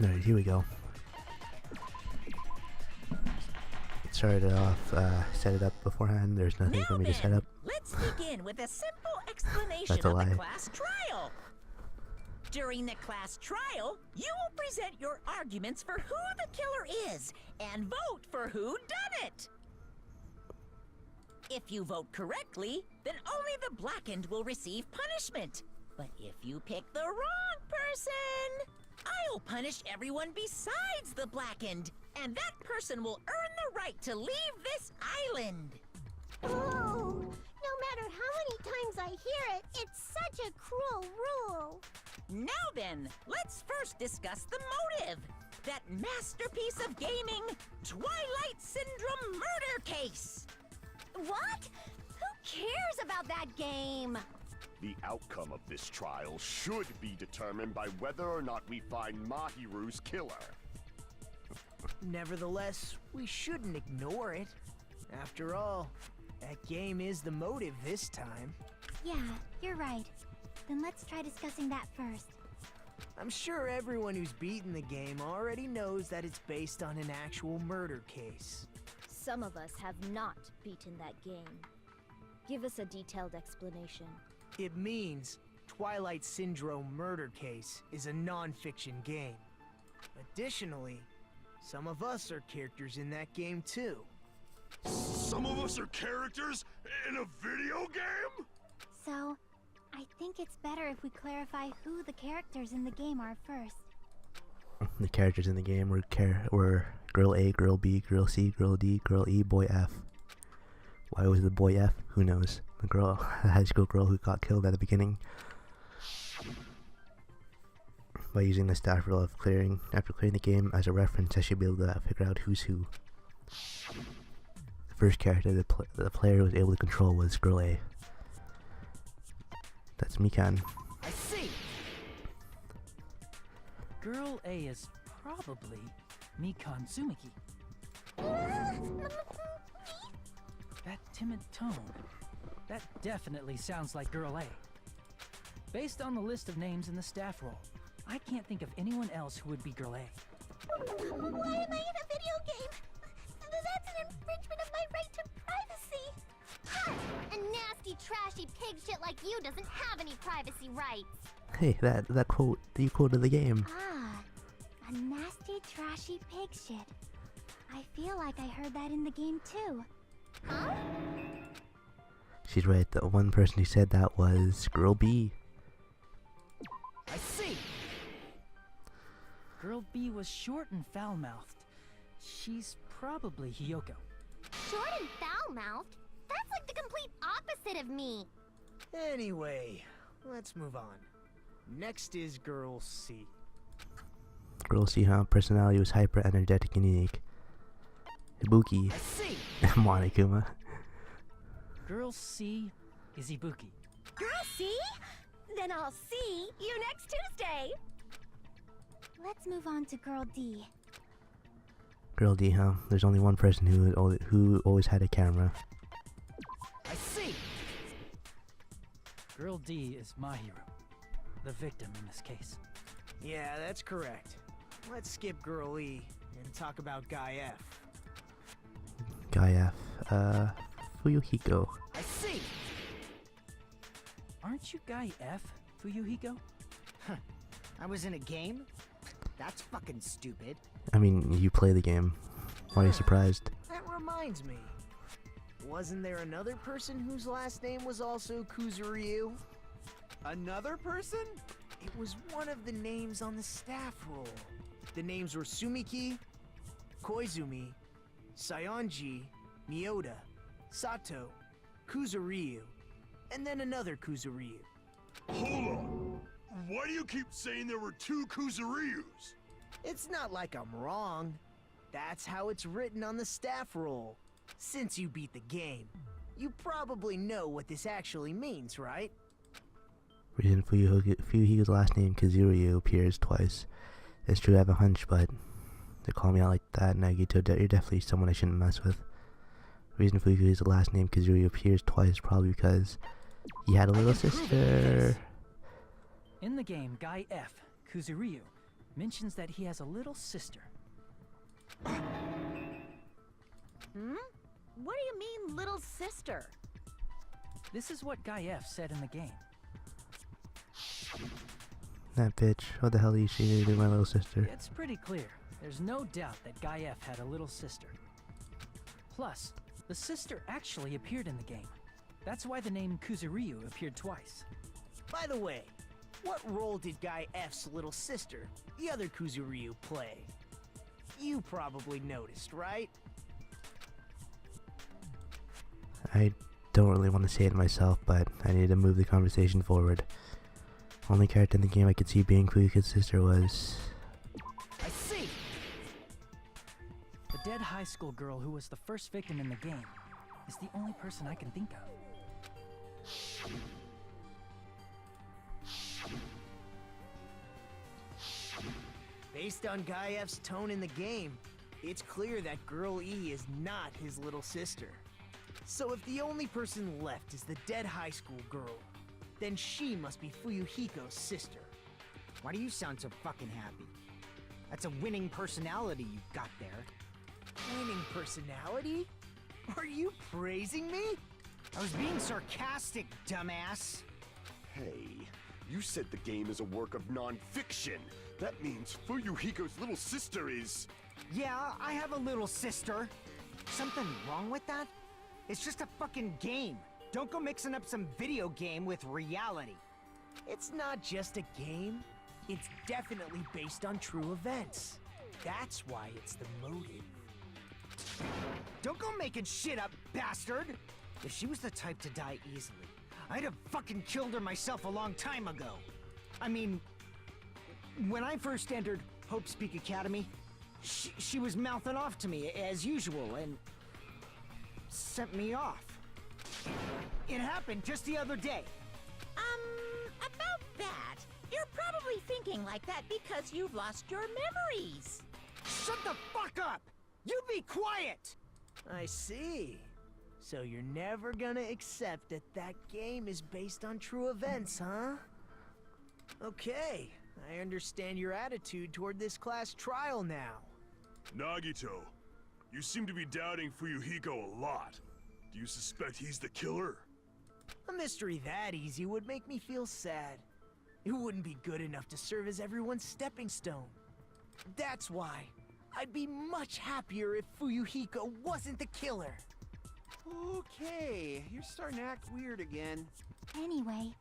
Alright, here we go. Started it off, set it up beforehand. There's nothing Now for me then, to set up. let's begin with a simple explanation That's a of lie. the class trial. During the class trial, you will present your arguments for who the killer is and vote for who done it. If you vote correctly, then only the blackened will receive punishment. But if you pick the wrong person, I'll punish everyone besides the blackened, and that person will earn the right to leave this island. Oh, no matter how many times I hear it, it's such a cruel rule. Now then, let's first discuss the motive. That masterpiece of gaming, Twilight Syndrome murder case. What? Who cares about that game? The outcome of this trial should be determined by whether or not we find Mahiru's killer. Nevertheless, we shouldn't ignore it. After all, that game is the motive this time. Yeah, you're right. Then let's try discussing that first. I'm sure everyone who's beaten the game already knows that it's based on an actual murder case. Some of us have not beaten that game. Give us a detailed explanation. It means Twilight Syndrome Murder Case is a non-fiction game. Additionally, some of us are characters in that game too. Some of us are characters in a video game? So, I think it's better if we clarify who the characters in the game are first. The characters in the game were Girl A, Girl B, Girl C, Girl D, Girl E, Boy F. Why was the Boy F? Who knows? The girl, the high school girl who got killed at the beginning. By using the staff rule of after clearing the game as a reference, I should be able to figure out who's who. The first character the player was able to control was Girl A. That's Mikan. I see. Girl A is probably Mikan Tsumiki. That timid tone. That definitely sounds like Girl A. Based on the list of names in the staff roll, I can't think of anyone else who would be Girl A. Why am I in a video game? That's an infringement of my right to privacy. Ha! A nasty, trashy pig shit like you doesn't have any privacy rights. Hey, that quote you quoted the game. Ah, a nasty, trashy pig shit. I feel like I heard that in the game too. Huh? She's right. The one person who said that was Girl B. I see. Girl B was short and foul-mouthed. She's probably Hiyoko. Short and foul-mouthed? That's like the complete opposite of me. Anyway, let's move on. Next is Girl C. Girl C, huh? Personality was hyper energetic and unique. Ibuki. I see. Monokuma. Girl C is Ibuki. Girl C? Then I'll see you next Tuesday. Let's move on to Girl D. Girl D, huh? There's only one person who always had a camera. I see. Girl D is Mahiru, the victim in this case. Yeah, that's correct. Let's skip Girl E and talk about Guy F. Guy F. Fuyuhiko. I see. Aren't you Guy F, Fuyuhiko? Huh. I was in a game? That's fucking stupid. I mean, you play the game. Why are you surprised? That reminds me. Wasn't there another person whose last name was also Kuzuryu? Another person? It was one of the names on the staff roll. The names were Sumiki, Koizumi, Sayonji, Miyoda, Sato, Kuzuryu, and then another Kuzuryu. Hold on. Why do you keep saying there were two Kuzuryus? It's not like I'm wrong. That's how it's written on the staff roll. Since you beat the game, you probably know what this actually means, right? Reason Fuyuhiko's last name, Kazuryu, appears twice. It's true I have a hunch, but they call me out like that, Nagito, you're definitely someone I shouldn't mess with. Reason Fuyuhiko's last name, Kazuryu, appears twice, probably because he had a little sister. In the game Guy F, Kuzuryu, mentions that he has a little sister. Hmm? What do you mean, little sister? This is what Guy F said in the game. That bitch. What the hell are you shooting to do, my little sister? It's pretty clear. There's no doubt that Guy F had a little sister. Plus, the sister actually appeared in the game. That's why the name Kuzuryu appeared twice. By the way, what role did Guy F's little sister, the other Kuzuryu, play? You probably noticed, right? I don't really want to say it myself, but I need to move the conversation forward. Only character in the game I could see being Fuyuka's sister was... I see! The dead high school girl who was the first victim in the game is the only person I can think of. Based on Guy F's tone in the game, it's clear that Girl E is not his little sister. So if the only person left is the dead high school girl, then she must be Fuyuhiko's sister. Why do you sound so fucking happy? That's a winning personality you've got there. Winning personality? Are you praising me? I was being sarcastic, dumbass. Hey, you said the game is a work of non-fiction. That means Fuyuhiko's little sister is... Yeah, I have a little sister. Something wrong with that? It's just a fucking game. Don't go mixing up some video game with reality. It's not just a game. It's definitely based on true events. That's why it's the motive. Don't go making shit up, bastard! If she was the type to die easily, I'd have fucking killed her myself a long time ago. I mean, when I first entered Hope Speak Academy, she was mouthing off to me as usual and sent me off. It happened just the other day. About that, you're probably thinking like that because you've lost your memories. Shut the fuck up! You be quiet! I see. So you're never gonna accept that that game is based on true events, huh? Okay, I understand your attitude toward this class trial now. Nagito, you seem to be doubting Fuyuhiko a lot. Do you suspect he's the killer? A mystery that easy would make me feel sad. It wouldn't be good enough to serve as everyone's stepping stone. That's why I'd be much happier if Fuyuhiko wasn't the killer. Okay, you're starting to act weird again. Anyway,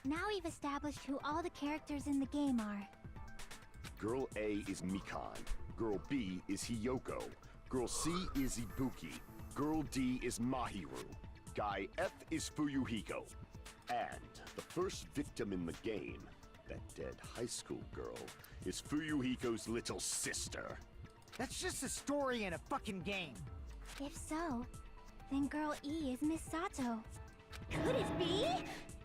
now we've established who all the characters in the game are. Girl A is Mikan. Girl B is Hiyoko. Girl C is Ibuki. Girl D is Mahiru. Guy F is Fuyuhiko. And the first victim in the game, that dead high school girl, is Fuyuhiko's little sister. That's just a story in a fucking game. If so, then Girl E is Miss Sato. Could it be?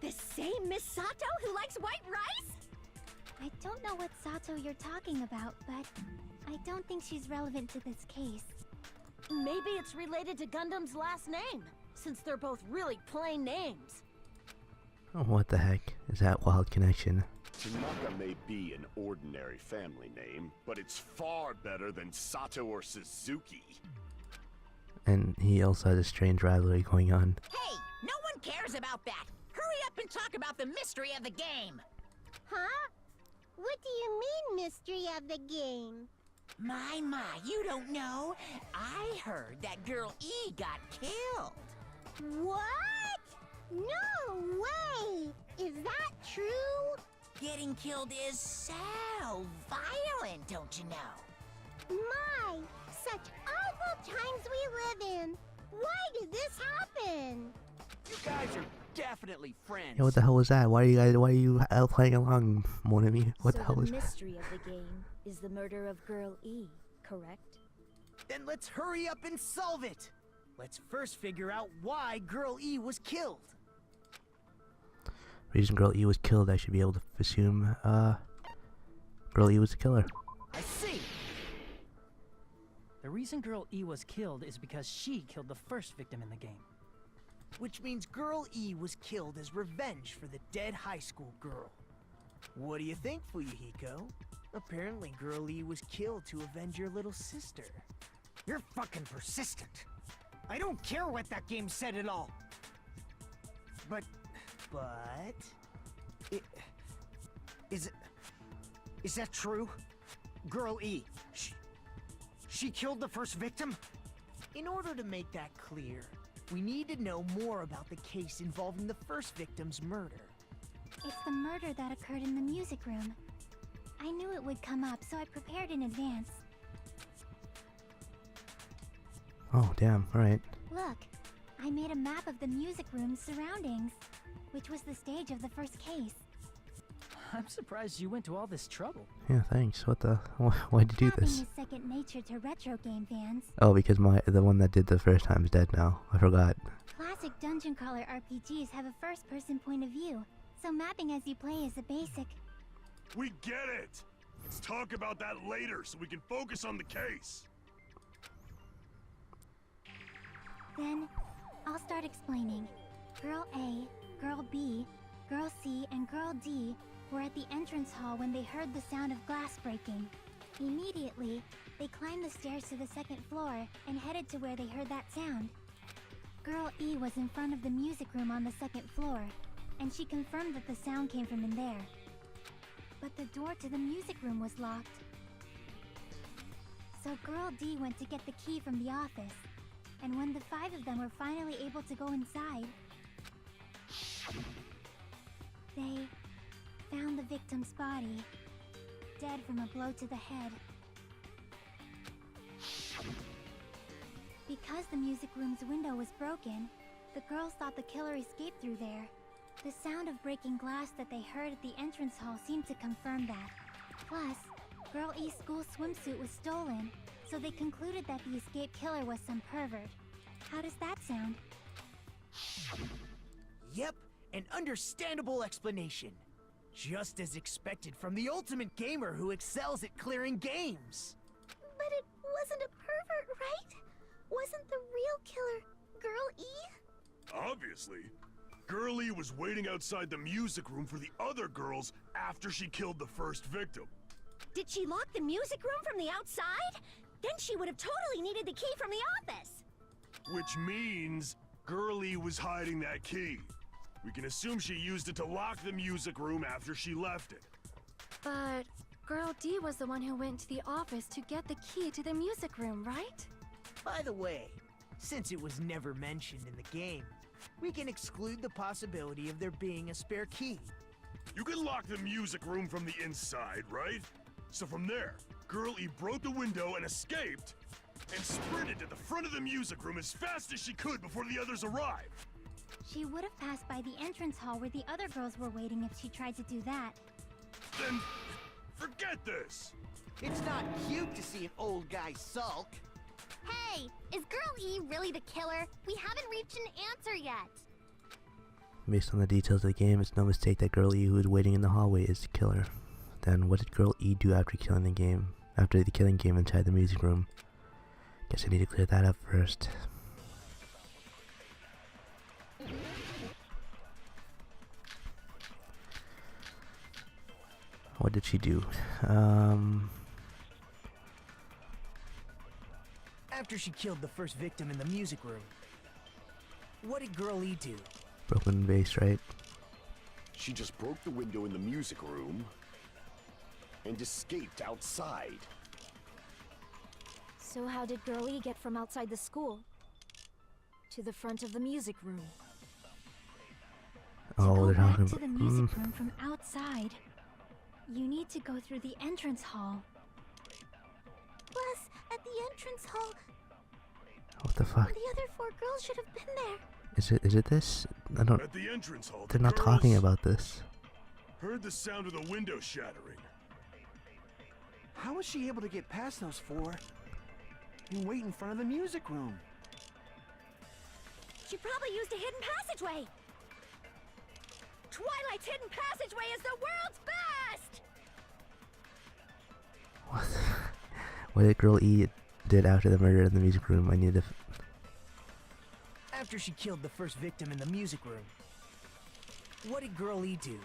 The same Miss Sato who likes white rice? I don't know what Sato you're talking about, but I don't think she's relevant to this case. Maybe it's related to Gundam's last name, since they're both really plain names. Oh, what the heck is that wild connection? Tanaka may be an ordinary family name, but it's far better than Sato or Suzuki. And he also has a strange rivalry going on. Hey, no one cares about that. Hurry up and talk about the mystery of the game. Huh? What do you mean, mystery of the game? My, you don't know. I heard that Girl E got killed. What? No way! Is that true? Getting killed is so violent, don't you know? My, such awful times we live in. Why did this happen? You guys are definitely friends. Yeah, what the hell was that? Why are you playing along, mon ami? What the hell was the that? mystery of the game is the murder of Girl E, correct? Then let's hurry up and solve it. Let's first figure out why Girl E was killed. Reason Girl E was killed, I should be able to assume, Girl E was the killer. I see. The reason Girl E was killed is because she killed the first victim in the game. Which means Girl E was killed as revenge for the dead high school girl. What do you think, Fuyuhiko? Apparently, Girl E was killed to avenge your little sister. You're fucking persistent. I don't care what that game said at all. But is that true? Girl E, she killed the first victim? In order to make that clear, we need to know more about the case involving the first victim's murder. It's the murder that occurred in the music room. I knew it would come up, so I prepared in advance. Oh, damn, alright. Look, I made a map of the music room's surroundings, which was the stage of the first case. I'm surprised you went to all this trouble. Yeah, thanks. What the? Why'd you do Mapping this? is second nature to retro game fans. Oh, because the one that did the first time is dead now. I forgot. Classic dungeon crawler RPGs have a first-person point of view, so mapping as you play is a basic. We get it! Let's talk about that later so we can focus on the case. Then, I'll start explaining. Girl A, Girl B, Girl C, and Girl D were at the entrance hall when they heard the sound of glass breaking. Immediately, they climbed the stairs to the second floor and headed to where they heard that sound. Girl E was in front of the music room on the second floor, and she confirmed that the sound came from in there. But the door to the music room was locked. So Girl D went to get the key from the office, and when the 5 of them were finally able to go inside, they found the victim's body, dead from a blow to the head. Because the music room's window was broken, the girls thought the killer escaped through there. The sound of breaking glass that they heard at the entrance hall seemed to confirm that. Plus, Girl E's school swimsuit was stolen, so they concluded that the escaped killer was some pervert. How does that sound? Yep, an understandable explanation. Just as expected from the ultimate gamer who excels at clearing games. But it wasn't a pervert, right? Wasn't the real killer Girl E? Obviously. Girl E was waiting outside the music room for the other girls after she killed the first victim. Did she lock the music room from the outside? Then she would have totally needed the key from the office. Which means Girl E was hiding that key. We can assume she used it to lock the music room after she left it. But Girl D was the one who went to the office to get the key to the music room, right? By the way, since it was never mentioned in the game, we can exclude the possibility of there being a spare key. You can lock the music room from the inside, right? So from there, Girl E broke the window and escaped, and sprinted to the front of the music room as fast as she could before the others arrived. She would have passed by the entrance hall where the other girls were waiting if she tried to do that. Then, forget this! It's not cute to see an old guy sulk. Hey, is Girl E really the killer? We haven't reached an answer yet. Based on the details of the game, it's no mistake that Girl E, who is waiting in the hallway, is the killer. Then, what did Girl E do after the killing game inside the music room? Guess I need to clear that up first. What did she do? After she killed the first victim in the music room, what did Girl E do? Broken vase, right? She just broke the window in the music room and escaped outside. So how did Girl E get from outside the school to the front of the music room? Oh, they're talking to about the music room from outside. You need to go through the entrance hall. Plus, at the entrance hall, what the fuck? the other 4 girls should have been there. Is it this? I don't. At the entrance hall, They're the not girls talking about this. heard the sound of the window shattering. How was she able to get past those 4 and wait in front of the music room? She probably used a hidden passageway. Twilight's hidden passageway is the world's best! What? What did Girl E did after the murder in the music room? I need to. After she killed the first victim in the music room, what did Girl E do?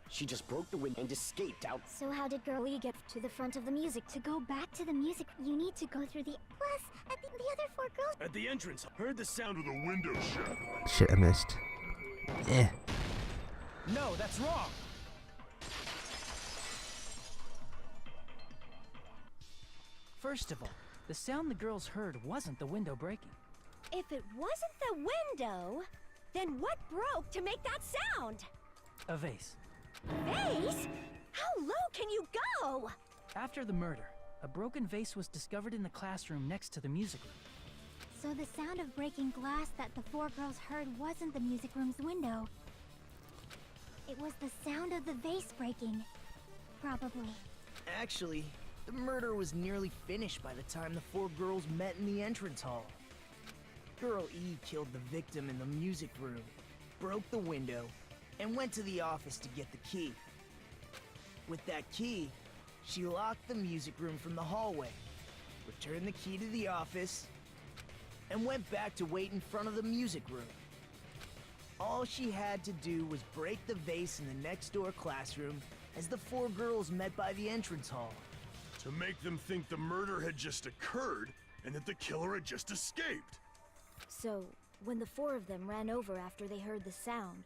She just broke the window and escaped out. So how did Girl E get to the front of the music? To go back to the music, you need to go through the... Plus, I think the other 4 girls... At the entrance, heard the sound of the window shut. Shit, I missed. Eh. No, that's wrong! First of all, the sound the girls heard wasn't the window breaking. If it wasn't the window, then what broke to make that sound? A vase. Vase? How low can you go? After the murder, a broken vase was discovered in the classroom next to the music room. So the sound of breaking glass that the 4 girls heard wasn't the music room's window. It was the sound of the vase breaking. Probably. Actually, the murder was nearly finished by the time the 4 girls met in the entrance hall. Girl E killed the victim in the music room, broke the window, and went to the office to get the key. With that key, she locked the music room from the hallway, returned the key to the office, and went back to wait in front of the music room. All she had to do was break the vase in the next door classroom as the 4 girls met by the entrance hall. To make them think the murder had just occurred and that the killer had just escaped. So, when the 4 of them ran over after they heard the sound,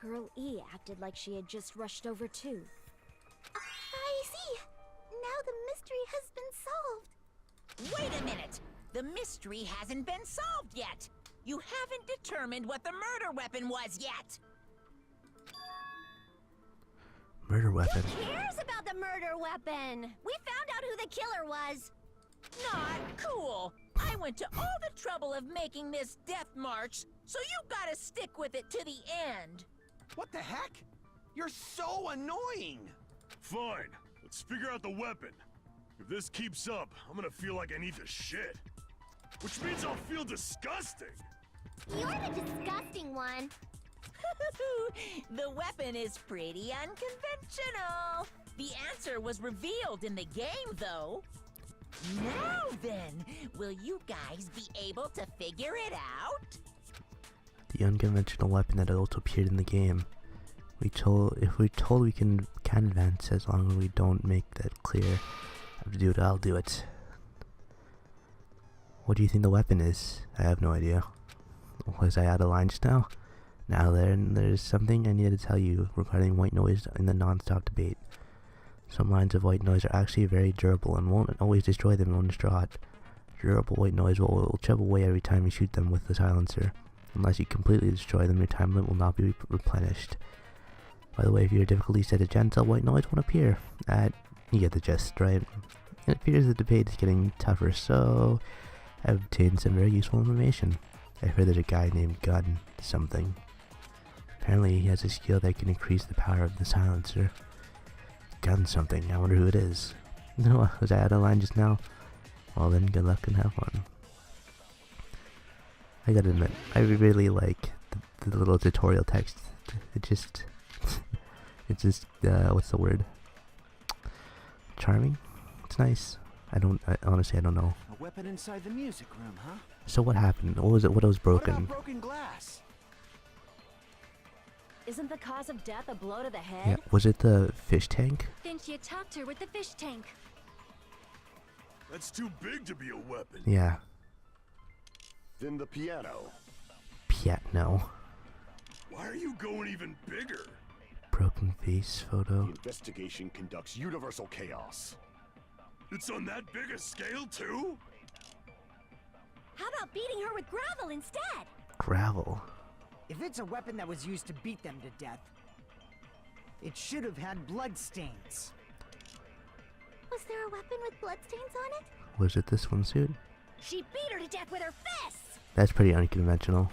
Girl E acted like she had just rushed over too. I see. Now the mystery has been solved. Wait a minute! The mystery hasn't been solved yet! You haven't determined what the murder weapon was yet! Murder weapon. Who cares about the murder weapon? We found out who the killer was. Not cool! I went to all the trouble of making this death march, so you gotta stick with it to the end! What the heck? You're so annoying! Fine, let's figure out the weapon. If this keeps up, I'm gonna feel like I need to shit. Which means I'll feel disgusting! You're the disgusting one. The weapon is pretty unconventional. The answer was revealed in the game, though. Now then, will you guys be able to figure it out? The unconventional weapon that also appeared in the game. If we're told we can advance as long as we don't make that clear. I have to do it, I'll do it. What do you think the weapon is? I have no idea. Was I out of line just now? Now there's something I need to tell you regarding white noise in the non-stop debate. Some lines of white noise are actually very durable and won't always destroy them when distraught. Durable white noise will chip away every time you shoot them with the silencer. Unless you completely destroy them, your time limit will not be replenished. By the way, if your difficulty set to gentle, white noise won't appear. You get the gist, right? It appears the debate is getting tougher, so I've obtained some very useful information. I heard there's a guy named Gun something. Apparently he has a skill that can increase the power of the silencer. Gun something, I wonder who it is. No, was I out of line just now? Well then, good luck and have fun. I gotta admit, I really like the little tutorial text. It's just, what's the word? Charming? It's nice. Honestly, I don't know. A weapon inside the music room, huh? So what happened? What was it? What was broken? What about broken glass? Isn't the cause of death a blow to the head? Yeah, was it the fish tank? Then she attacked her with the fish tank. That's too big to be a weapon. Yeah. Then the piano. Piano. Why are you going even bigger? Broken face photo. The investigation conducts universal chaos. It's on that big a scale, too? How about beating her with gravel instead? Gravel. If it's a weapon that was used to beat them to death, it should have had bloodstains. Was there a weapon with bloodstains on it? Was it this swimsuit? She beat her to death with her fists! That's pretty unconventional.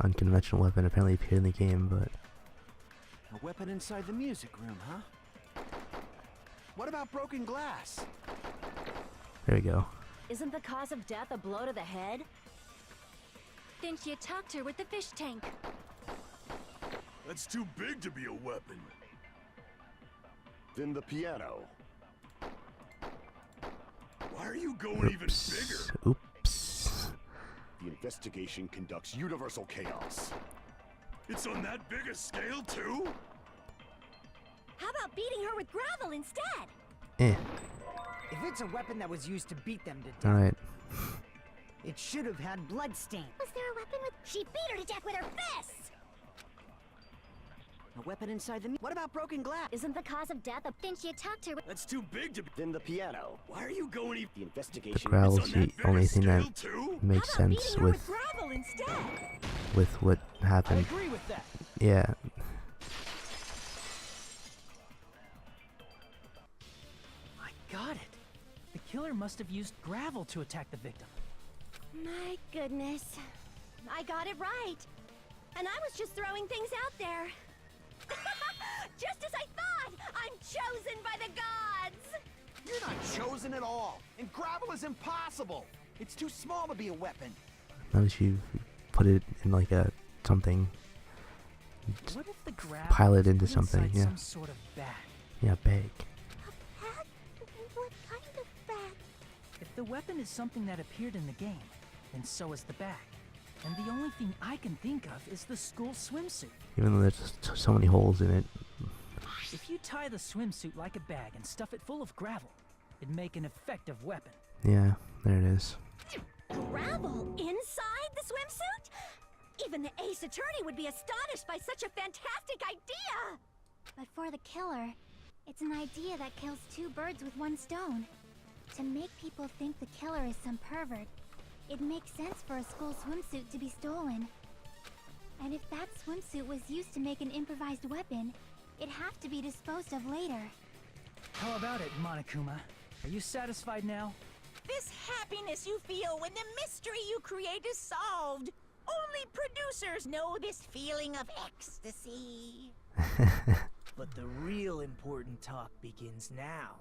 Unconventional weapon apparently appeared in the game, but... A weapon inside the music room, huh? What about broken glass? There we go. Isn't the cause of death a blow to the head? Then she attacked her with the fish tank. That's too big to be a weapon. Then the piano. Why are you going even bigger? Oops. The investigation conducts universal chaos. It's on that big a scale, too? How about beating her with gravel instead? Eh. If it's a weapon that was used to beat them to death, Alright. it should have had bloodstain. Was there a weapon with... She beat her to death with her fists! A weapon inside the... What about broken glass? Isn't the cause of death a... Then she attacked her with... That's too big to be. Then the piano. Why are you going even? The The investigation. gravel's It's on the that big only a thing that scale, too? makes How about sense beating her with with gravel instead? what I happened. agree with that. Yeah. I got it. The killer must have used gravel to attack the victim. My goodness. I got it right. And I was just throwing things out there. Just as I thought! I'm chosen by the gods! You're not chosen at all. And gravel is impossible. It's too small to be a weapon. Unless you put it in like a something. What if the gravel Pile it was into put something, inside yeah. some sort of bag? Yeah, bag. A bag? What kind of bag? If the weapon is something that appeared in the game, then so is the bag. And the only thing I can think of is the school swimsuit. Even though there's so many holes in it. If you tie the swimsuit like a bag and stuff it full of gravel, it'd make an effective weapon. Yeah, there it is. Gravel inside the swimsuit? Even the ace attorney would be astonished by such a fantastic idea! But for the killer, it's an idea that kills two birds with one stone. To make people think the killer is some pervert, it makes sense for a school swimsuit to be stolen. And if that swimsuit was used to make an improvised weapon, it'd have to be disposed of later. How about it, Monokuma? Are you satisfied now? This happiness you feel when the mystery you create is solved. Only producers know this feeling of ecstasy. But the real important talk begins now.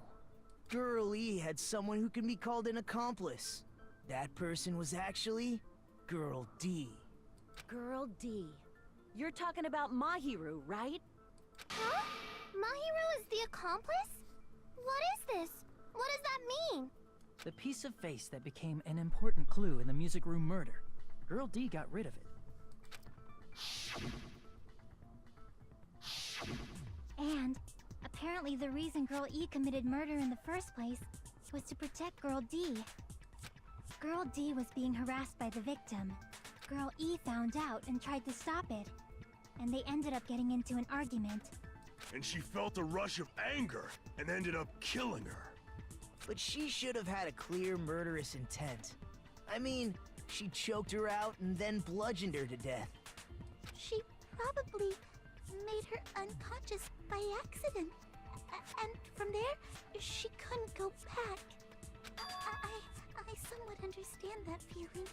Girl E had someone who can be called an accomplice. That person was actually Girl D. Girl D. You're talking about Mahiru, right? Huh? Mahiru is the accomplice? What is this? What does that mean? The piece of face that became an important clue in the music room murder. Girl D got rid of it. And apparently the reason Girl E committed murder in the first place was to protect Girl D. Girl D was being harassed by the victim. Girl E found out and tried to stop it. And they ended up getting into an argument. And she felt a rush of anger and ended up killing her. But she should have had a clear murderous intent. I mean, she choked her out and then bludgeoned her to death. She probably made her unconscious by accident. And from there, she couldn't go back. I somewhat understand that feeling.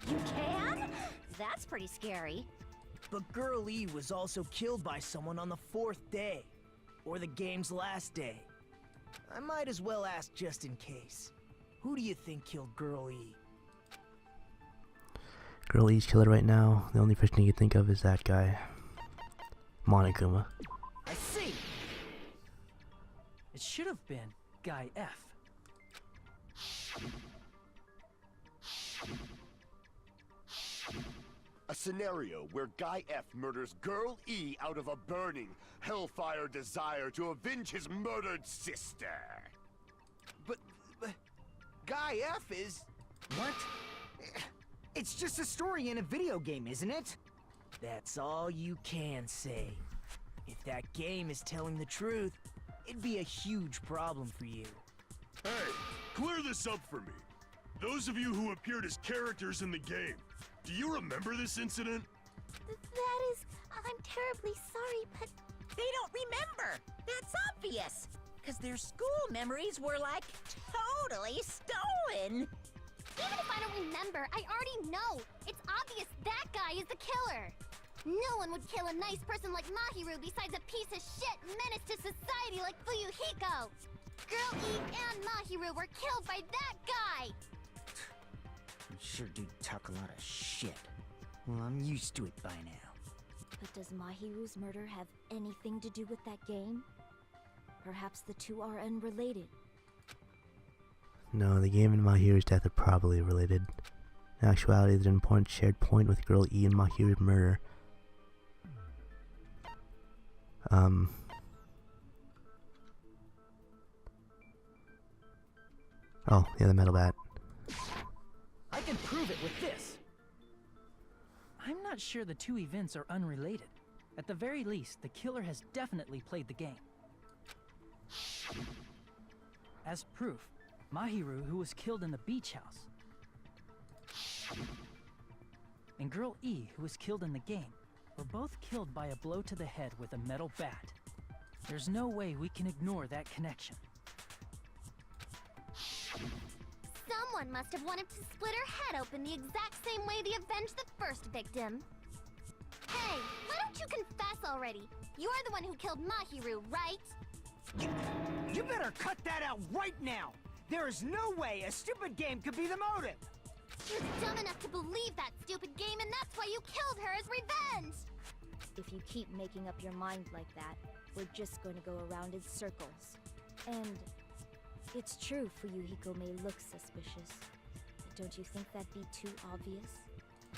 You can? That's pretty scary. But Girl E was also killed by someone on the 4th day. Or the game's last day. I might as well ask just in case. Who do you think killed Girl E? Girl E's killer right now. The only person you can think of is that guy. Monokuma. I see! It should have been Guy F. A scenario where Guy F murders Girl E out of a burning, hellfire desire to avenge his murdered sister. But Guy F is... What? It's just a story in a video game, isn't it? That's all you can say. If that game is telling the truth, it'd be a huge problem for you. Hey, clear this up for me. Those of you who appeared as characters in the game, do you remember this incident? That is... I'm terribly sorry, but... They don't remember. That's obvious. Because their school memories were like totally stolen. Even if I don't remember, I already know! It's obvious that guy is the killer! No one would kill a nice person like Mahiru besides a piece of shit menace to society like Fuyuhiko! Girl E and Mahiru were killed by that guy! You sure do talk a lot of shit. Well, I'm used to it by now. But does Mahiru's murder have anything to do with that game? Perhaps the two are unrelated. No, the game and Mahiru's death are probably related. In actuality, there's an important shared point with Girl E and Mahiru's murder. Oh, yeah, the metal bat. I can prove it with this. I'm not sure the two events are unrelated. At the very least, the killer has definitely played the game. As proof, Mahiru, who was killed in the beach house, and Girl E, who was killed in the game, were both killed by a blow to the head with a metal bat. There's no way we can ignore that connection. Someone must have wanted to split her head open the exact same way they avenged the first victim. Hey, why don't you confess already? You're the one who killed Mahiru, right? You better cut that out right now! There is no way a stupid game could be the motive! You're dumb enough to believe that stupid game, and that's why you killed her as revenge! If you keep making up your mind like that, we're just going to go around in circles. And it's true Fuyuhiko may look suspicious, but don't you think that'd be too obvious?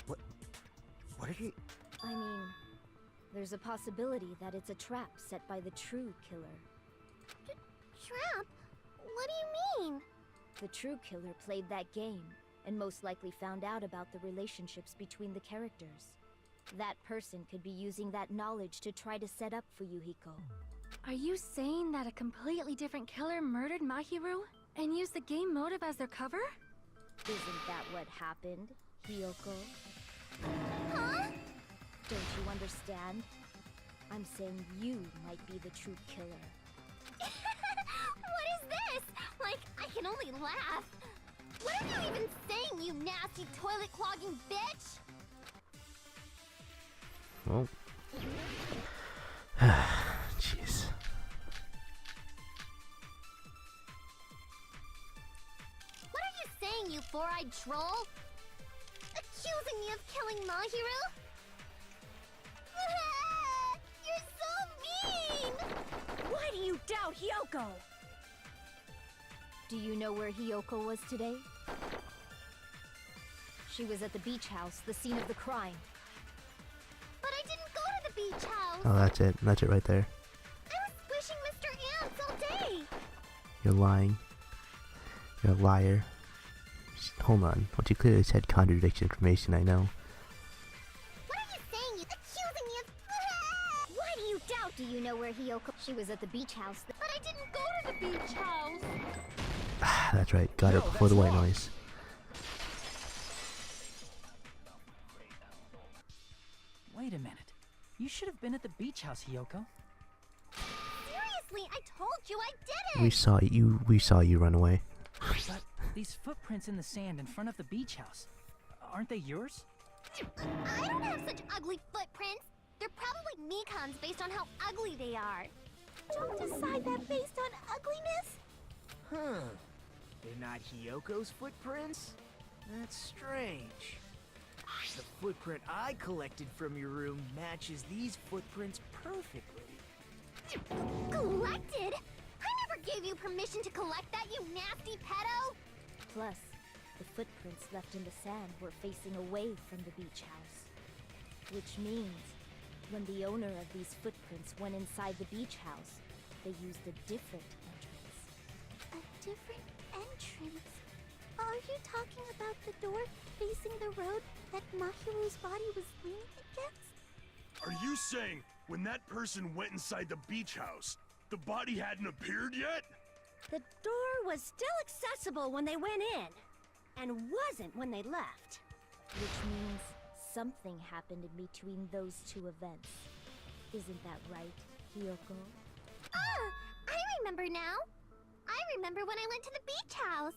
What are you... I mean, there's a possibility that it's a trap set by the true killer. Trap? What do you mean? The true killer played that game, and most likely found out about the relationships between the characters. That person could be using that knowledge to try to set up Fuyuhiko. Are you saying that a completely different killer murdered Mahiru and used the game motive as their cover? Isn't that what happened, Hiyoko? Huh? Don't you understand? I'm saying you might be the true killer. What is this? Like, I can only laugh. What are you even saying, you nasty toilet-clogging bitch? Well. Jeez. What are you saying, you four-eyed troll? Accusing me of killing Mahiru? You're so mean! Why do you doubt Hiyoko? Do you know where Hiyoko was today? She was at the beach house, the scene of the crime. But I didn't go to the beach house! Oh, that's it. That's it right there. I was squishing Mr. Ants all day! You're lying. You're a liar. Hold on. What you clearly said contradicts information, I know. What are you saying? You accusing me of... Why do you doubt? Do you know where Hiyoko... She was at the beach house. But I didn't go to the beach house! That's right. Got her before the white noise. Wait a minute. You should have been at the beach house, Hiyoko. Seriously, I told you I did it! We saw you run away. But these footprints in the sand in front of the beach house, aren't they yours? I don't have such ugly footprints! They're probably Mikan's based on how ugly they are. Don't decide that based on ugliness! Huh. They're not Hiyoko's footprints? That's strange. The footprint I collected from your room matches these footprints perfectly. Collected? I never gave you permission to collect that, you nasty pedo! Plus, the footprints left in the sand were facing away from the beach house. Which means, when the owner of these footprints went inside the beach house, they used a different entrance. A different entrance? Are you talking about the door facing the road that Mahiru's body was leaning against? Are you saying when that person went inside the beach house, the body hadn't appeared yet? The door was still accessible when they went in, and wasn't when they left. Which means something happened in between those two events. Isn't that right, Hiyoko? Ah! I remember now! I remember when I went to the beach house!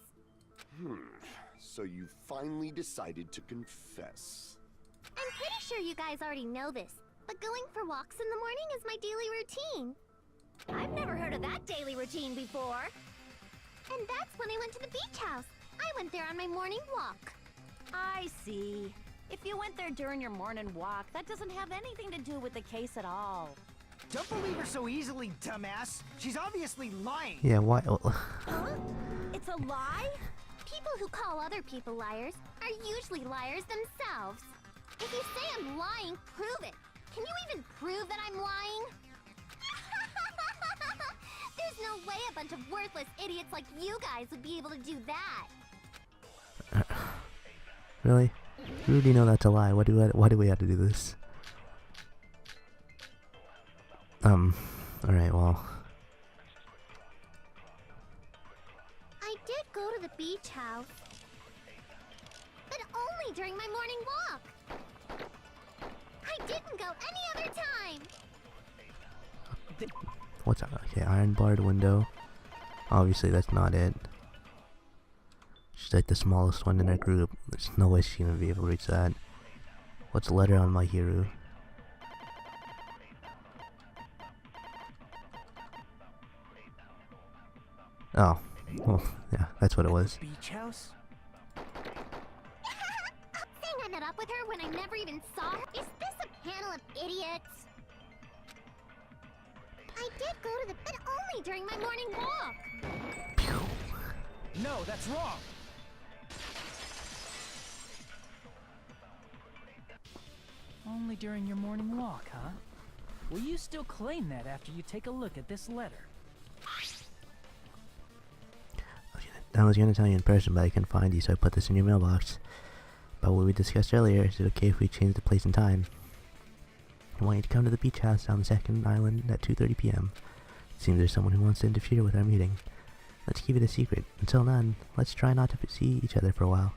So you finally decided to confess. I'm pretty sure you guys already know this, but going for walks in the morning is my daily routine. I've never heard of that daily routine before. And that's when I went to the beach house. I went there on my morning walk. I see. If you went there during your morning walk, that doesn't have anything to do with the case at all. Don't believe her so easily, dumbass. She's obviously lying. Yeah, why? Huh? It's a lie? People who call other people liars are usually liars themselves. If you say I'm lying, prove it. Can you even prove that I'm lying? There's no way a bunch of worthless idiots like you guys would be able to do that. Really? We already know that's a lie. Why do we have to do this? Alright, well. I did go to the beach house, but only during my morning walk. I didn't go any other time. What's that? Okay, iron barred window. Obviously, that's not it. She's like the smallest one in our group. There's no way she's gonna be able to reach that. What's the letter on my hero? Oh, well, yeah, that's what it was. Beach house? Saying I met up with her when I never even saw her? Is this a panel of idiots? I did go to the bed only during my morning walk. No, that's wrong! Only during your morning walk, huh? Will you still claim that after you take a look at this letter? I was gonna tell you in person, but I couldn't find you, so I put this in your mailbox. But what we discussed earlier, is it okay if we change the place and time? I want you to come to the beach house on the second island at 2:30 p.m. It seems there's someone who wants to interfere with our meeting. Let's keep it a secret. Until then, let's try not to see each other for a while.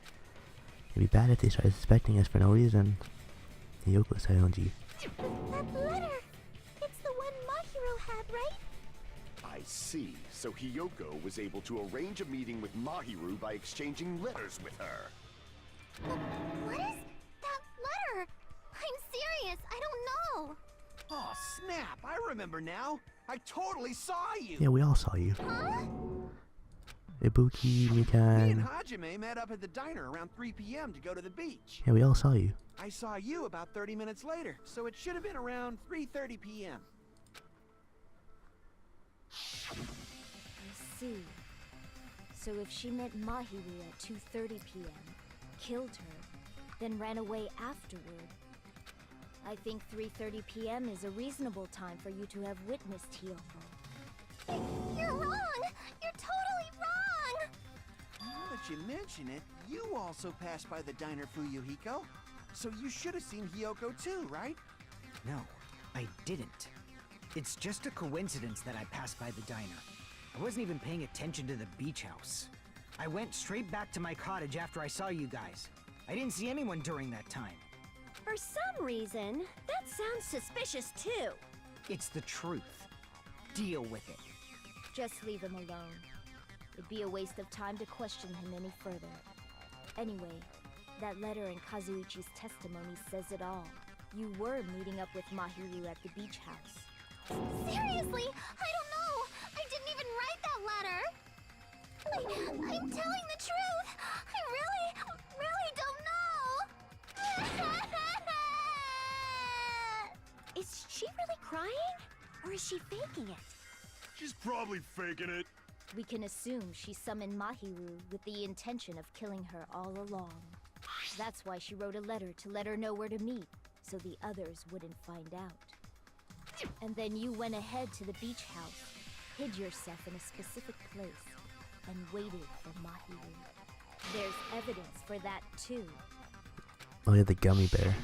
It'd be bad if they started suspecting us for no reason. Hiyoko Sayonji. That letter! It's the one Mahiro had, right? I see. So Hiyoko was able to arrange a meeting with Mahiru by exchanging letters with her. What is that letter? I'm serious, I don't know. Oh, snap! I remember now. I totally saw you. Yeah, we all saw you. Huh? Ibuki, Me and Mikan. Hajime met up at the diner around 3 p.m. to go to the beach. Yeah, we all saw you. I saw you about 30 minutes later, so it should have been around 3:30 p.m. I see. So if she met Mahiru at 2:30 p.m., killed her, then ran away afterward, I think 3:30 p.m. is a reasonable time for you to have witnessed Hiyoko. You're wrong! You're totally wrong! Now that you mention it, you also passed by the diner, Fuyuhiko. So you should have seen Hiyoko too, right? No, I didn't. It's just a coincidence that I passed by the diner. I wasn't even paying attention to the beach house. I went straight back to my cottage after I saw you guys. I didn't see anyone during that time. For some reason, that sounds suspicious too. It's the truth. Deal with it. Just leave him alone. It'd be a waste of time to question him any further. Anyway, that letter in Kazuichi's testimony says it all. You were meeting up with Mahiru at the beach house. Seriously, I don't know. I didn't even write that letter. I'm telling the truth. I really don't know. Is she really crying? Or is she faking it? She's probably faking it. We can assume she summoned Mahiru with the intention of killing her all along. That's why she wrote a letter to let her know where to meet, so the others wouldn't find out. And then you went ahead to the beach house, hid yourself in a specific place, and waited for Mahiru. There's evidence for that too. Oh yeah, the gummy bear.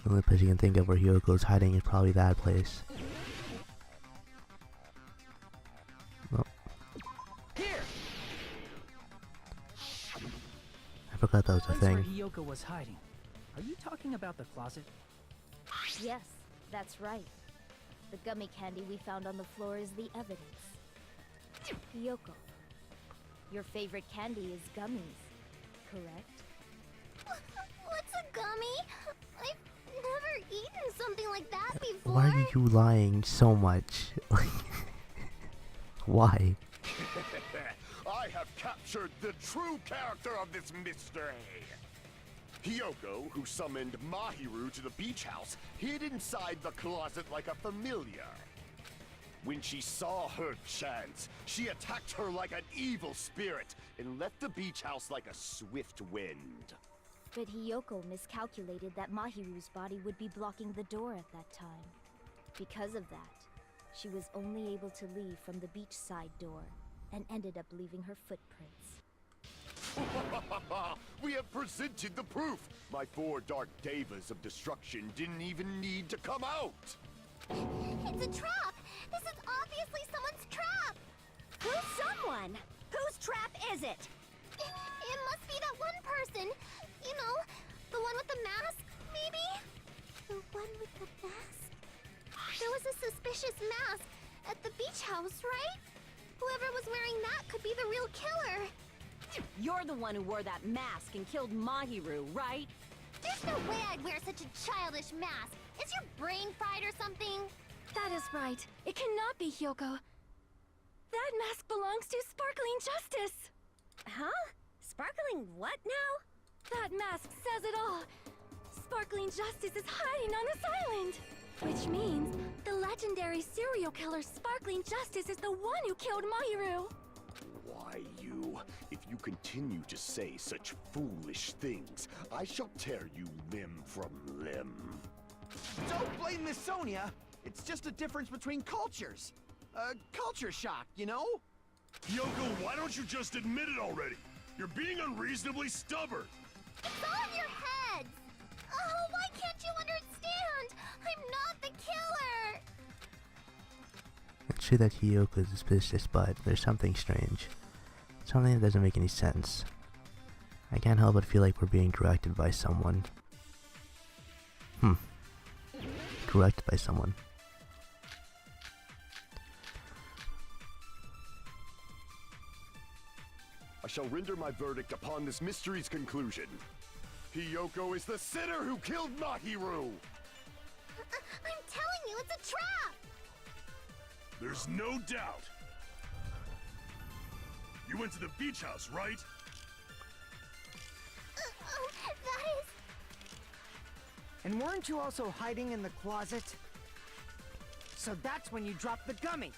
The only place you can think of where Hyoko's hiding is probably that place. Oh. Here! I forgot that was a Place thing. where Hiyoko was hiding. Are you talking about the closet? Yes, that's right. The gummy candy we found on the floor is the evidence. Hiyoko, your favorite candy is gummies, correct? What's a gummy? I've never eaten something like that before. Why are you lying so much? Why? I have captured the true character of this mystery. Hiyoko, who summoned Mahiru to the beach house, hid inside the closet like a familiar. When she saw her chance, she attacked her like an evil spirit and left the beach house like a swift wind. But Hiyoko miscalculated that Mahiru's body would be blocking the door at that time. Because of that, she was only able to leave from the beachside door and ended up leaving her footprints. We have presented the proof! My 4 dark devas of destruction didn't even need to come out! It's a trap! This is obviously someone's trap! Who's someone? Whose trap is it? It must be that one person. You know, the one with the mask, maybe? The one with the mask? There was a suspicious mask at the beach house, right? Whoever was wearing that could be the real killer. You're the one who wore that mask and killed Mahiru, right? There's no way I'd wear such a childish mask. Is your brain fried or something? That is right. It cannot be Hyoko. That mask belongs to Sparkling Justice! Huh? Sparkling what now? That mask says it all. Sparkling Justice is hiding on this island! Which means the legendary serial killer Sparkling Justice is the one who killed Mahiru! Why, you? If you continue to say such foolish things, I shall tear you limb from limb. Don't blame Miss Sonia. It's just a difference between cultures. Culture shock, you know? Yoko, why don't you just admit it already? You're being unreasonably stubborn. It's all in your heads! Oh, why can't you understand? I'm not the killer! It's true that Hyoko is suspicious, but there's something strange. Something that doesn't make any sense. I can't help but feel like we're being directed by someone. Directed by someone. I shall render my verdict upon this mystery's conclusion. Hyoko is the sinner who killed Mahiru! I'm telling you, it's a trap! There's no doubt. You went to the beach house, right? Oh, that is... And weren't you also hiding in the closet? So that's when you dropped the gummy!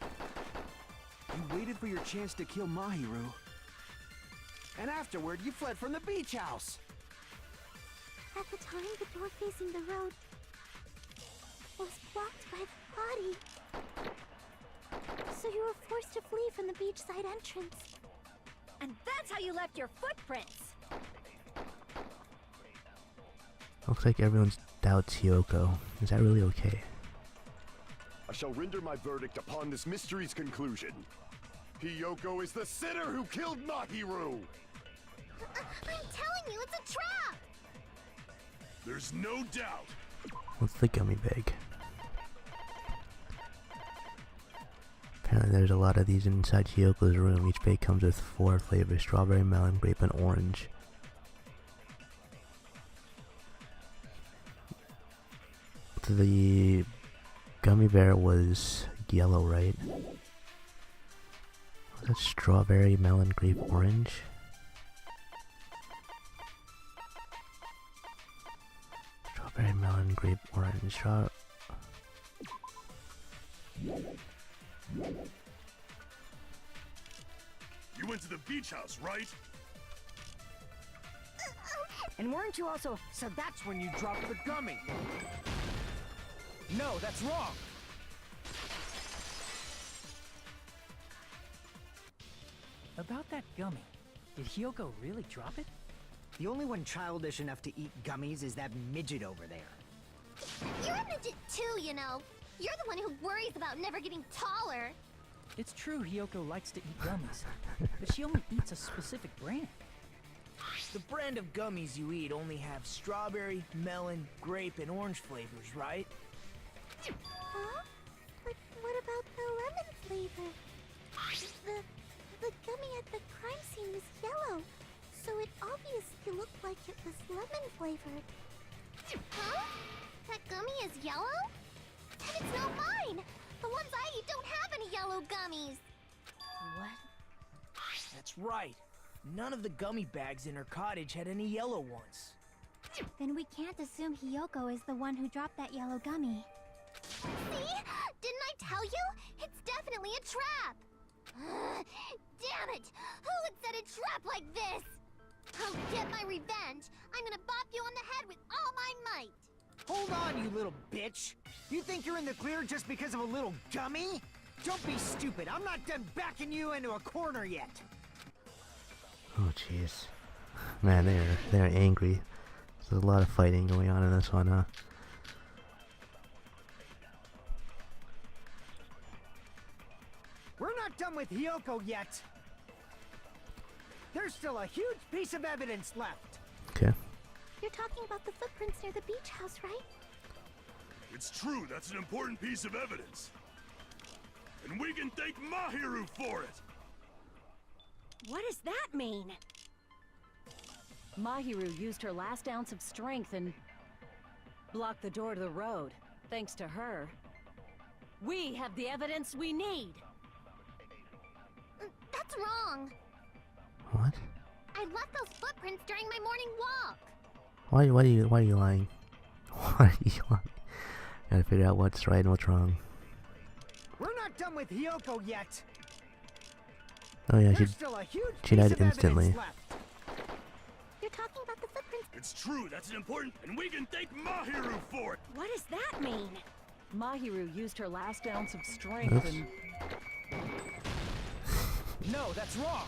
You waited for your chance to kill Mahiru. And afterward, you fled from the beach house. At the time, the door facing the road was blocked by the body. So you were forced to flee from the beachside entrance. And that's how you left your footprints! Looks like everyone doubts Hyoko. Is that really okay? I shall render my verdict upon this mystery's conclusion. Hyoko is the sinner who killed Mahiru! I'm telling you, it's a trap! There's no doubt. What's the gummy bag? Apparently there's a lot of these inside Hyoko's room. Each bag comes with 4 flavors: strawberry, melon, grape, and orange. The gummy bear was yellow, right? Was that strawberry, melon, grape, orange? Strawberry, melon, grape, orange. You went to the beach house, right? And weren't you also... So that's when you dropped the gummy! No, that's wrong! About that gummy, did Hyoko really drop it? The only one childish enough to eat gummies is that midget over there. You're a midget too, you know. You're the one who worries about never getting taller. It's true Hyoko likes to eat gummies, but she only eats a specific brand. The brand of gummies you eat only have strawberry, melon, grape, and orange flavors, right? Huh? But what about the lemon flavor? The gummy at the crime scene was yellow, so it obviously looked like it was lemon flavored. Huh? That gummy is yellow? And it's not mine! The ones I eat don't have any yellow gummies! What? That's right. None of the gummy bags in her cottage had any yellow ones. Then we can't assume Hyoko is the one who dropped that yellow gummy. See? Didn't I tell you? It's definitely a trap! Damn it! Who would set a trap like this? I'll get my revenge! I'm gonna bop you on the head with all my might! Hold on, you little bitch! You think you're in the clear just because of a little gummy? Don't be stupid. I'm not done backing you into a corner yet. Oh jeez. Man, they're angry. There's a lot of fighting going on in this one, huh? We're not done with Hiyoko yet. There's still a huge piece of evidence left. Okay. You're talking about the footprints near the beach house, right? It's true, that's an important piece of evidence. And we can thank Mahiru for it! What does that mean? Mahiru used her last ounce of strength and blocked the door to the road. Thanks to her, we have the evidence we need. That's wrong. What? I left those footprints during my morning walk. Why are you lying? Why are you lying? Gotta figure out what's right and what's wrong. We're not done with Hiyoko yet. Oh yeah, There's still a huge she piece died of instantly. evidence left. You're talking about the footprints. It's true, that's an important... And we can thank Mahiru for it! What does that mean? Mahiru used her last ounce of strength Oops. and... No, that's wrong.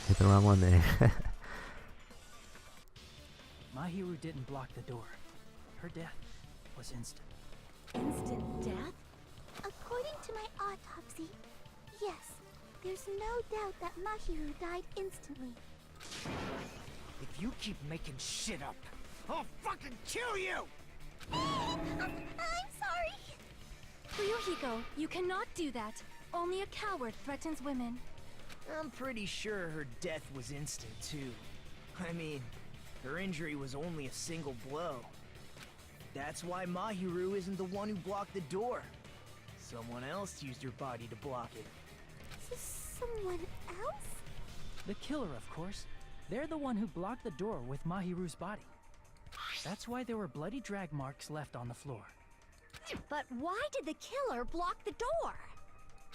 Hit the wrong one there. Mahiru didn't block the door. Her death was instant. Instant death? According to my autopsy, yes. There's no doubt that Mahiru died instantly. If you keep making shit up, I'll fucking kill you! I'm sorry. Fuyuhiko, you cannot do that. Only a coward threatens women. I'm pretty sure her death was instant, too. I mean, her injury was only a single blow. That's why Mahiru isn't the one who blocked the door. Someone else used her body to block it. Someone else? The killer, of course. They're the one who blocked the door with Mahiru's body. That's why there were bloody drag marks left on the floor. But why did the killer block the door?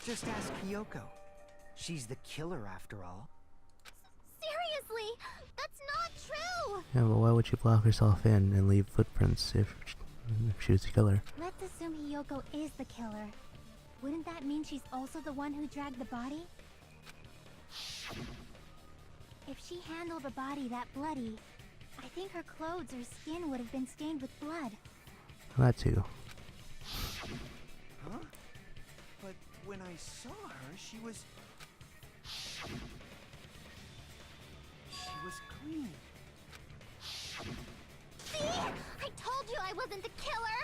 Just ask Hiyoko. She's the killer after all. Seriously, that's not true. Yeah, but why would she block herself in and leave footprints if she was the killer? Let's assume Hiyoko is the killer. Wouldn't that mean she's also the one who dragged the body? If she handled a body that bloody, I think her clothes or skin would have been stained with blood. That too. Huh? But when I saw her, she was clean. See? I told you I wasn't the killer!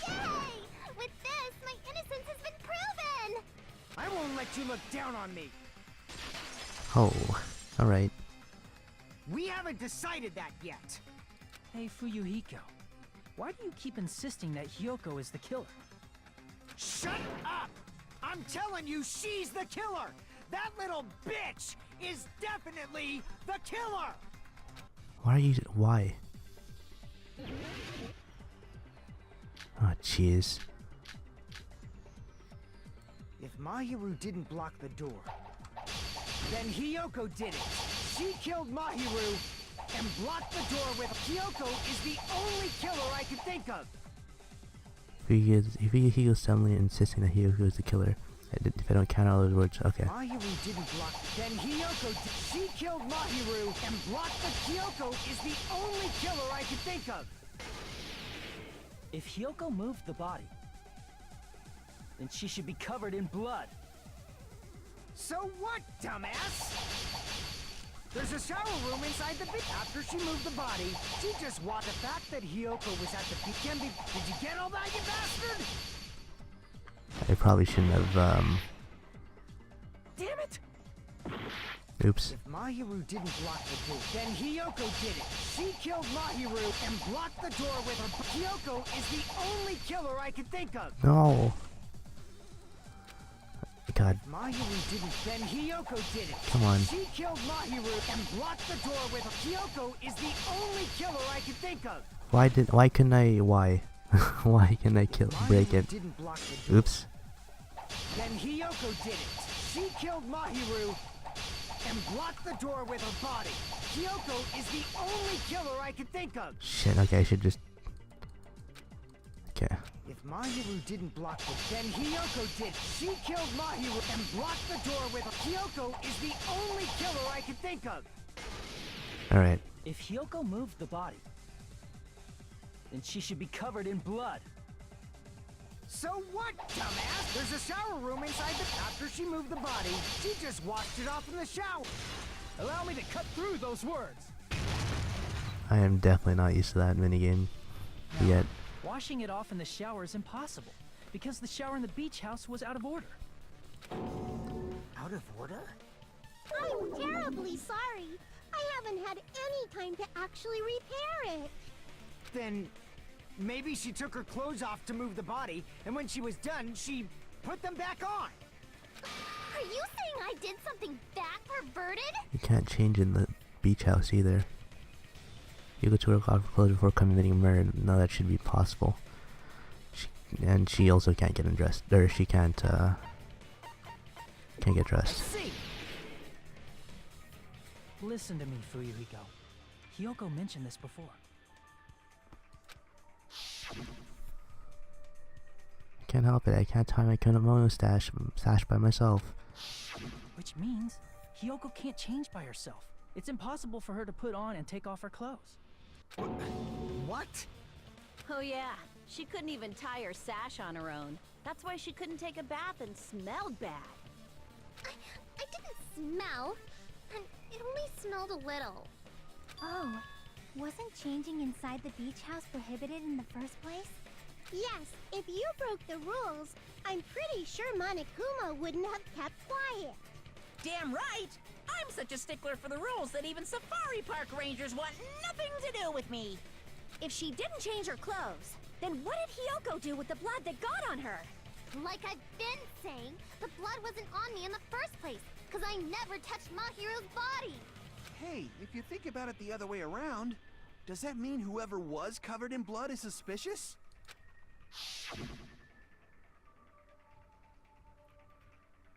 Yay! With this, my innocence has been proven! I won't let you look down on me. Oh, alright. We haven't decided that yet. Hey, Fuyuhiko. Why do you keep insisting that Hiyoko is the killer? Shut up! I'm telling you, she's the killer! That little bitch is definitely the killer! Why? Oh, jeez. If Mahiru didn't block the door, then Hiyoko did it. She killed Mahiru and blocked the door with... Hiyoko is the only killer I can think of. If he was suddenly insisting that Hiyoko is the killer, if I don't count all those words, okay. Mahiru didn't block... Then Hiyoko did... She killed Mahiru and blocked the... Hiyoko is the only killer I can think of. If Hiyoko moved the body, then she should be covered in blood. So what, dumbass? There's a shower room inside the beach. After she moved the body, she just walked. The fact that Hiyoko was at the beach can be... Did you get all that, you bastard? I probably shouldn't have, Damn it! Oops. If Mahiru didn't block the door, then Hiyoko did it. She killed Mahiru and blocked the door with her... Hiyoko is the only killer I can think of. No. God. Mahiru didn't, then Hiyoko did it. Come on. She killed Mahiru and blocked the door with her... Hiyoko is the only killer I can think of. Why couldn't I, why? Why can't I break it? Didn't block the door. Oops. Then Hiyoko did it. She killed Mahiru and blocked the door with her body. Hyoko is the only killer I could think of. Shit, okay, I should just... Okay. If Mahiru didn't block the... Then Hyoko did. She killed Mahiru and blocked the door with... Hyoko is the only killer I could think of. Alright. If Hyoko moved the body, then she should be covered in blood. So what, dumbass? There's a shower room inside the... After she moved the body, she just washed it off in the shower. Allow me to cut through those words. I am definitely not used to that minigame yet. Washing it off in the shower is impossible, because the shower in the beach house was out of order. Out of order? I'm terribly sorry. I haven't had any time to actually repair it. Then maybe she took her clothes off to move the body, and when she was done, she put them back on. Are you saying I did something that perverted? You can't change in the beach house either. You go to her off clothes before committing murder. No, that should be possible. And she also can't get undressed, or she can't get dressed. Listen to me, Fuyuhiko. Hyoko mentioned this before. Can't help it. I can't tie my kimono sash by myself. Which means Hyoko can't change by herself. It's impossible for her to put on and take off her clothes. What? Oh yeah, she couldn't even tie her sash on her own. That's why she couldn't take a bath and smelled bad. I didn't smell. And it only smelled a little. Oh, wasn't changing inside the beach house prohibited in the first place? Yes, if you broke the rules, I'm pretty sure Monokuma wouldn't have kept quiet. Damn right! I'm such a stickler for the rules that even safari park rangers want nothing to do with me. If she didn't change her clothes, then what did Hyoko do with the blood that got on her? Like I've been saying, the blood wasn't on me in the first place, because I never touched Mahiru's body. Hey, if you think about it the other way around, does that mean whoever was covered in blood is suspicious?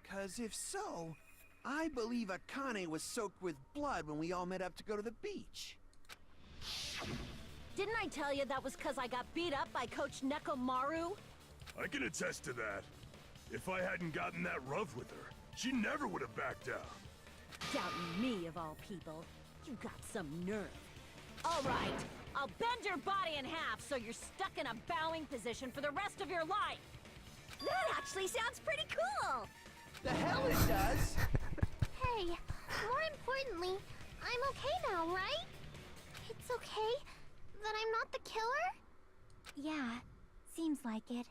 Cause if so, I believe Akane was soaked with blood when we all met up to go to the beach. Didn't I tell you that was because I got beat up by Coach Nekomaru? I can attest to that. If I hadn't gotten that rough with her, she never would have backed down. Doubting me, of all people. You got some nerve. All right, I'll bend your body in half so you're stuck in a bowing position for the rest of your life. That actually sounds pretty cool. The hell it does! Hey, more importantly, I'm okay now, right? It's okay that I'm not the killer? Yeah, seems like it.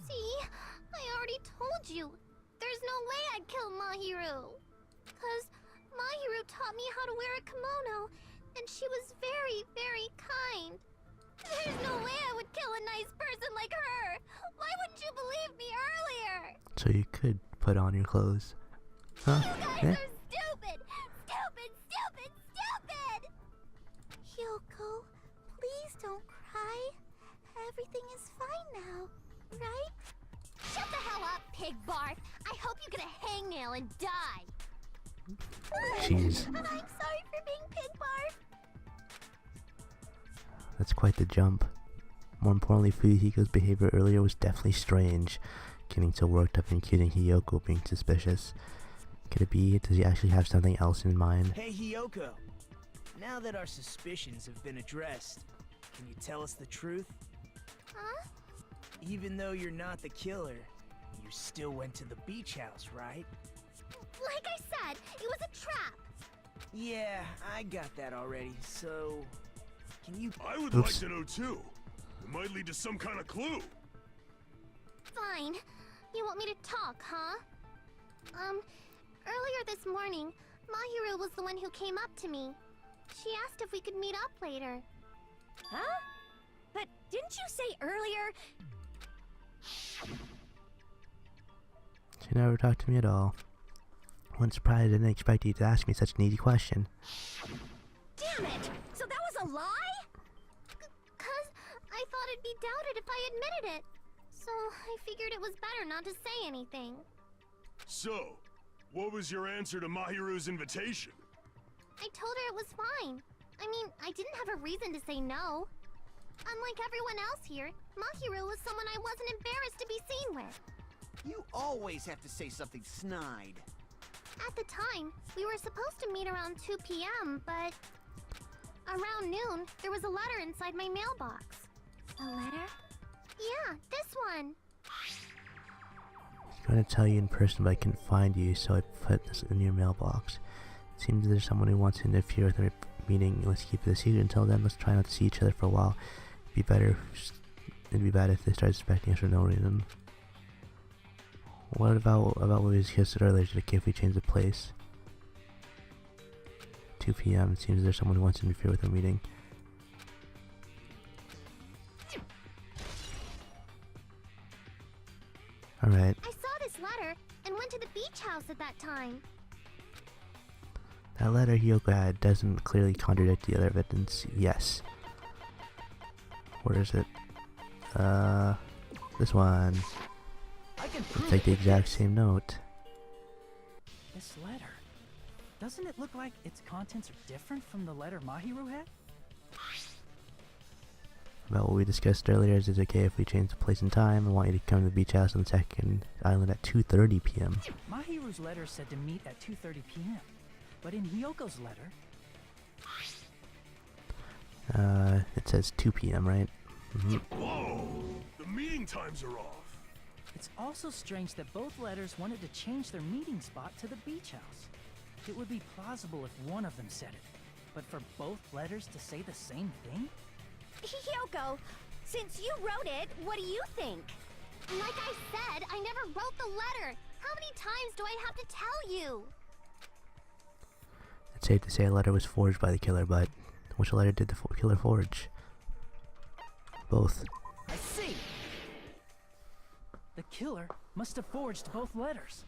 See, I already told you. There's no way I'd kill Mahiru. 'Cause Mahiru taught me how to wear a kimono, and she was very, very kind. There's no way I would kill a nice person like her. Why wouldn't you believe me earlier? So you could put on your clothes. Huh? You guys are stupid! Stupid, stupid, stupid! Hyoko, please don't cry. Everything is fine now, right? Shut the hell up, pig barf! I hope you get a hangnail and die! Jeez. I'm sorry for being pig barf! That's quite the jump. More importantly, Fuyuhiko's behavior earlier was definitely strange. Getting so worked up and accusing Hyoko being suspicious. Could it be? Does he actually have something else in mind? Hey, Hyoko. Now that our suspicions have been addressed, can you tell us the truth? Huh? Even though you're not the killer, you still went to the beach house, right? Like I said, it was a trap! Yeah, I got that already, so... Can you... I would like to know too. It might lead to some kind of clue. Fine. You want me to talk, huh? Earlier this morning, Mahiru was the one who came up to me. She asked if we could meet up later. Huh? But didn't you say earlier... She never talked to me at all. One surprised I didn't expect you to ask me such an easy question. Damn it! So that was a lie? 'Cause I thought it'd be doubted if I admitted it. So I figured it was better not to say anything. So, what was your answer to Mahiru's invitation? I told her it was fine. I mean, I didn't have a reason to say no. Unlike everyone else here, Mahiru was someone I wasn't embarrassed to be seen with. You always have to say something snide. At the time, we were supposed to meet around 2 p.m., but... around noon, there was a letter inside my mailbox. A letter? Yeah, this one. I'm going to tell you in person, but I couldn't find you, so I put this in your mailbox. It seems there's someone who wants to interfere with our meeting. Let's keep it a secret until then. Let's try not to see each other for a while. It'd be bad if they start suspecting us for no reason. What about what we discussed earlier? Is it okay if we change the place? 2 p.m. It seems there's someone who wants to interfere with our meeting. Alright. I saw this letter and went to the beach house at that time. That letter Hiyoko had doesn't clearly contradict the other evidence. Yes. Where is it? This one. It's like the exact same note. This letter. Doesn't it look like its contents are different from the letter Mahiru had? About what we discussed earlier, is it okay if we change the place and time? I want you to come to the beach house on the second island at 2:30 p.m. Mahiru's letter said to meet at 2:30 p.m. But in Hiyoko's letter... it says 2 p.m., right? Whoa! The meeting times are off. It's also strange that both letters wanted to change their meeting spot to the beach house. It would be plausible if one of them said it, but for both letters to say the same thing? Hiyoko, since you wrote it, what do you think? Like I said, I never wrote the letter. How many times do I have to tell you? It's safe to say a letter was forged by the killer, but which letter did the killer forge? Both. I see! The killer must have forged both letters.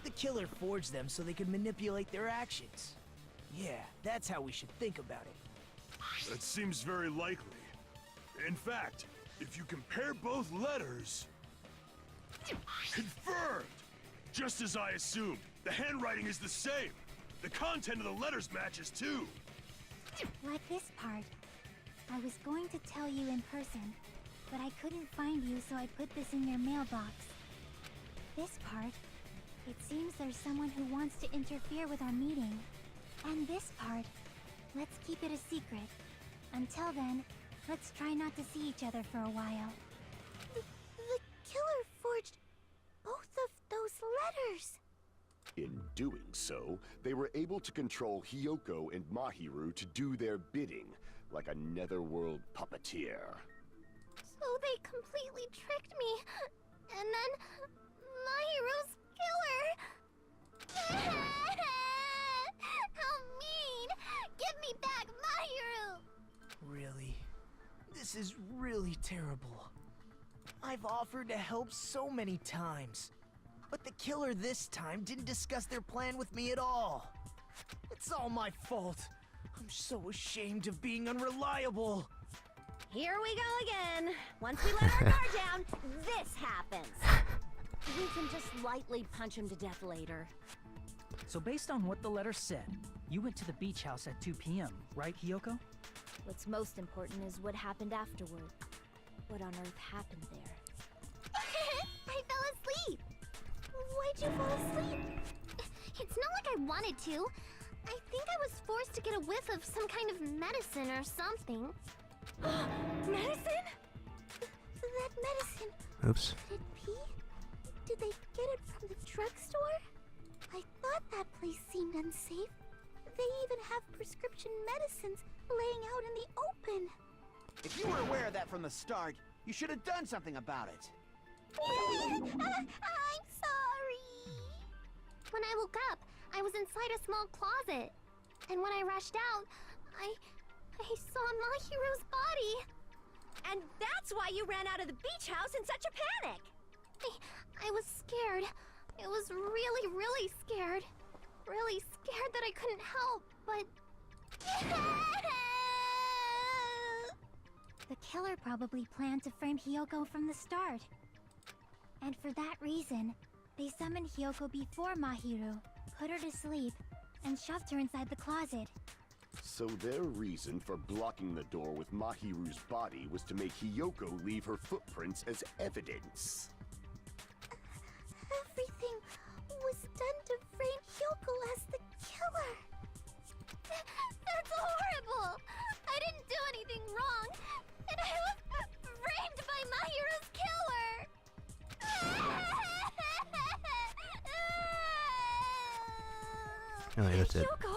The killer forged them so they could manipulate their actions. Yeah, that's how we should think about it. That seems very likely. In fact, if you compare both letters... Confirmed! Just as I assumed, the handwriting is the same. The content of the letters matches too. Like this part. I was going to tell you in person, but I couldn't find you, so I put this in your mailbox. This part. It seems there's someone who wants to interfere with our meeting. And this part. Let's keep it a secret. Until then, let's try not to see each other for a while. The killer forged both of those letters. In doing so, they were able to control Hiyoko and Mahiru to do their bidding, like a netherworld puppeteer. So they completely tricked me. And then Mahiru's killer. How mean! Give me back Mahiru! Really? This is really terrible. I've offered to help so many times. But the killer this time didn't discuss their plan with me at all. It's all my fault. I'm so ashamed of being unreliable. Here we go again. Once we let our guard down, this happens. We can just lightly punch him to death later. So based on what the letter said, you went to the beach house at 2 p.m., right, Hiyoko? What's most important is what happened afterward. What on earth happened there? I fell asleep. Why'd you fall asleep? It's not like I wanted to. I think I was forced to get a whiff of some kind of medicine or something. Medicine? That medicine. Oops. Did it pee? Did they get it from the drugstore? I thought that place seemed unsafe. They even have prescription medicines laying out in the open. If you were aware of that from the start, you should have done something about it. I'm sorry. When I woke up, I was inside a small closet. And when I rushed out, I saw Mahiru's body. And that's why you ran out of the beach house in such a panic. I was scared. It was really, really scared. Really scared that I couldn't help, but... The killer probably planned to frame Hiyoko from the start. And for that reason, they summoned Hiyoko before Mahiru, put her to sleep, and shoved her inside the closet. So their reason for blocking the door with Mahiru's body was to make Hiyoko leave her footprints as evidence. Everything was done to frame Hyoko as the killer. That's horrible! I didn't do anything wrong, and I was framed by Mahiru's killer! Oh, yeah, that's it. Hyoko,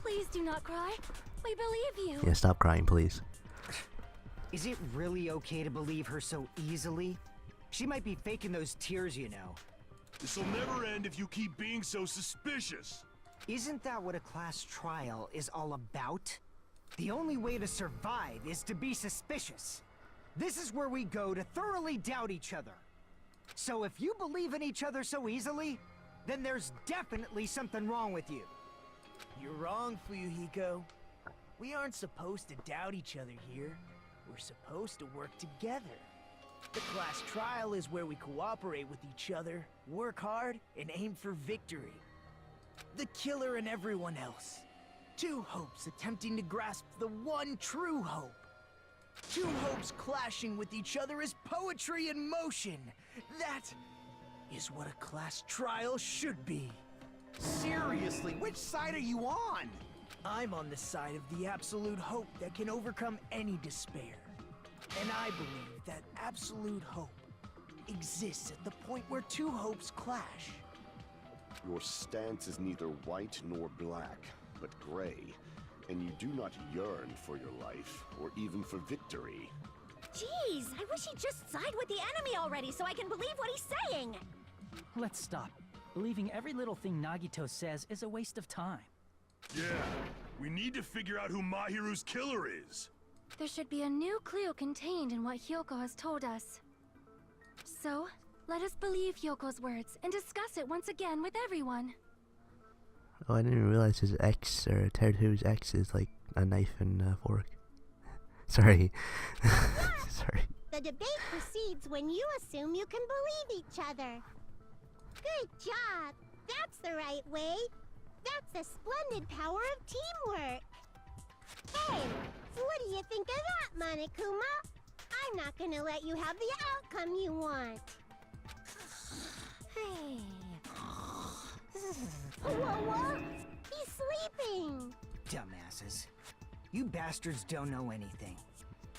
please do not cry. We believe you. Yeah, stop crying, please. Is it really okay to believe her so easily? She might be faking those tears, you know. This'll never end if you keep being so suspicious. Isn't that what a class trial is all about? The only way to survive is to be suspicious. This is where we go to thoroughly doubt each other. So if you believe in each other so easily, then there's definitely something wrong with you. You're wrong, Fuyuhiko. We aren't supposed to doubt each other here. We're supposed to work together. The class trial is where we cooperate with each other, work hard, and aim for victory. The killer and everyone else. Two hopes attempting to grasp the one true hope. Two hopes clashing with each other is poetry in motion. That is what a class trial should be. Seriously, which side are you on? I'm on the side of the absolute hope that can overcome any despair. And I believe that absolute hope exists at the point where two hopes clash. Your stance is neither white nor black, but gray, and you do not yearn for your life, or even for victory. Jeez, I wish he'd just side with the enemy already so I can believe what he's saying! Let's stop. Believing every little thing Nagito says is a waste of time. Yeah, we need to figure out who Mahiru's killer is. There should be a new clue contained in what Hyoko has told us. So, let us believe Hyoko's words and discuss it once again with everyone. Oh, I didn't even realize his X, or Teruto's X, is like a knife and a fork. Sorry. Sorry. The debate proceeds when you assume you can believe each other. Good job! That's the right way! That's a splendid power of teamwork! Hey, what do you think of that, Monokuma? I'm not gonna let you have the outcome you want! Hey... Whoa! He's sleeping! Dumbasses. You bastards don't know anything.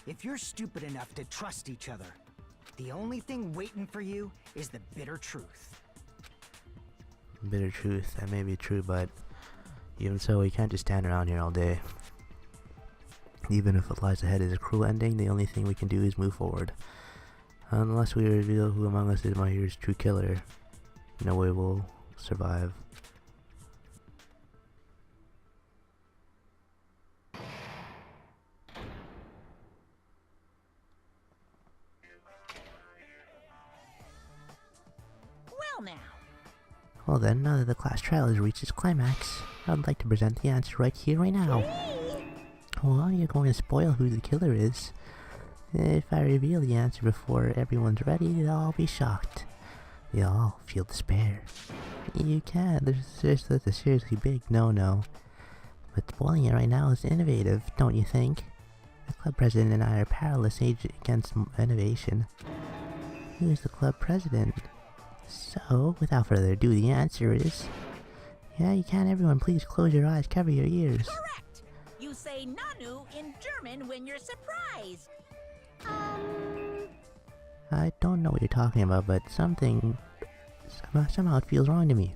If you're stupid enough to trust each other, the only thing waiting for you is the bitter truth. Bitter truth, that may be true, but even so, we can't just stand around here all day. Even if what lies ahead is a cruel ending, the only thing we can do is move forward. Unless we reveal who among us is Mahiru's true killer, no way we'll survive. Well now. Well then, now that the class trial has reached its climax, I'd like to present the answer right here, right now. Well, you're going to spoil who the killer is. If I reveal the answer before everyone's ready, they'll all be shocked. They'll all feel despair. You can't, that's a seriously big no-no. But spoiling it right now is innovative, don't you think? The club president and I are powerless against innovation. Who's the club president? So, without further ado, the answer is... Yeah, you can. Everyone, please close your eyes, cover your ears. Correct! You say Nanu in German when you're surprised. I don't know what you're talking about, but somehow it feels wrong to me.